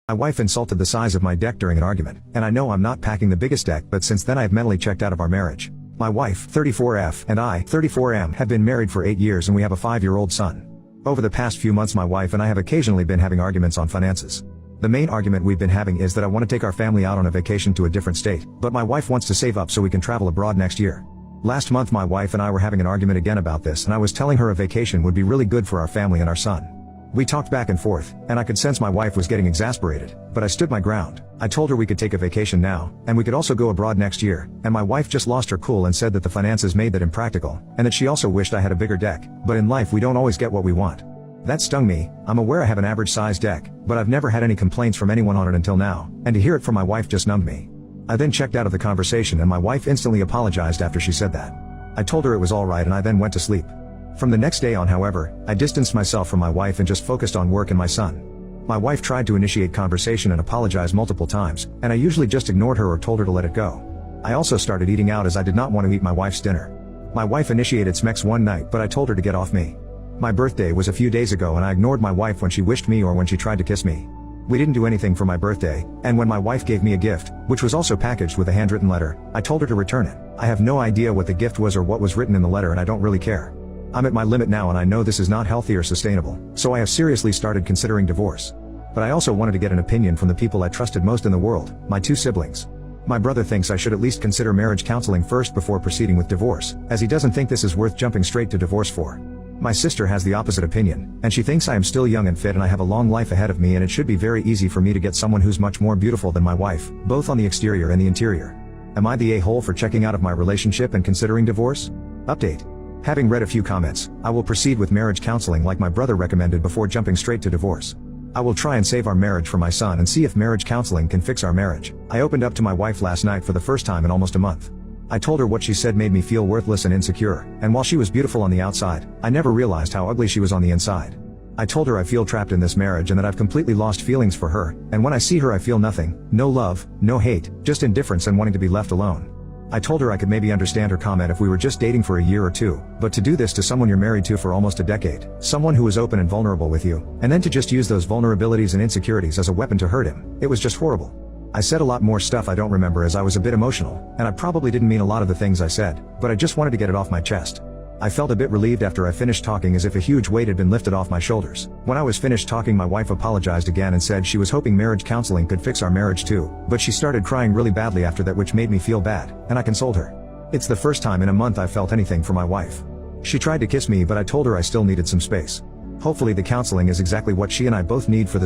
My wife insulted the size of my deck during an argument, and I know I'm not packing the biggest deck, but since then I have mentally checked out of our marriage. My wife, 34F, and I, 34M, have been married for 8 years and we have a 5-year-old son. Over the past few months my wife and I have occasionally been having arguments on finances. The main argument we've been having is that I want to take our family out on a vacation to a different state, but my wife wants to save up so we can travel abroad next year. Last month my wife and I were having an argument again about this, and I was telling her a vacation would be really good for our family and our son. We talked back and forth, and I could sense my wife was getting exasperated, but I stood my ground. I told her we could take a vacation now, and we could also go abroad next year, and my wife just lost her cool and said that the finances made that impractical, and that she also wished I had a bigger deck, but in life we don't always get what we want. That stung me. I'm aware I have an average sized deck, but I've never had any complaints from anyone on it until now, and to hear it from my wife just numbed me. I then checked out of the conversation and my wife instantly apologized after she said that. I told her it was alright and I then went to sleep. From the next day on, however, I distanced myself from my wife and just focused on work and my son. My wife tried to initiate conversation and apologize multiple times, and I usually just ignored her or told her to let it go. I also started eating out as I did not want to eat my wife's dinner. My wife initiated sex one night, but I told her to get off me. My birthday was a few days ago and I ignored my wife when she wished me or when she tried to kiss me. We didn't do anything for my birthday, and when my wife gave me a gift, which was also packaged with a handwritten letter, I told her to return it. I have no idea what the gift was or what was written in the letter, and I don't really care. I'm at my limit now and I know this is not healthy or sustainable, so I have seriously started considering divorce. But I also wanted to get an opinion from the people I trusted most in the world, my 2 siblings. My brother thinks I should at least consider marriage counseling first before proceeding with divorce, as he doesn't think this is worth jumping straight to divorce for. My sister has the opposite opinion, and she thinks I am still young and fit and I have a long life ahead of me and it should be very easy for me to get someone who's much more beautiful than my wife, both on the exterior and the interior. Am I the a-hole for checking out of my relationship and considering divorce? Update. Having read a few comments, I will proceed with marriage counseling like my brother recommended before jumping straight to divorce. I will try and save our marriage for my son and see if marriage counseling can fix our marriage. I opened up to my wife last night for the first time in almost a month. I told her what she said made me feel worthless and insecure, and while she was beautiful on the outside, I never realized how ugly she was on the inside. I told her I feel trapped in this marriage and that I've completely lost feelings for her, and when I see her I feel nothing, no love, no hate, just indifference and wanting to be left alone. I told her I could maybe understand her comment if we were just dating for a year or two, but to do this to someone you're married to for almost a decade, someone who is open and vulnerable with you, and then to just use those vulnerabilities and insecurities as a weapon to hurt him, it was just horrible. I said a lot more stuff I don't remember as I was a bit emotional, and I probably didn't mean a lot of the things I said, but I just wanted to get it off my chest. I felt a bit relieved after I finished talking, as if a huge weight had been lifted off my shoulders. When I was finished talking, my wife apologized again and said she was hoping marriage counseling could fix our marriage too, but she started crying really badly after that, which made me feel bad, and I consoled her. It's the first time in a month I felt anything for my wife. She tried to kiss me, but I told her I still needed some space. Hopefully the counseling is exactly what she and I both need for the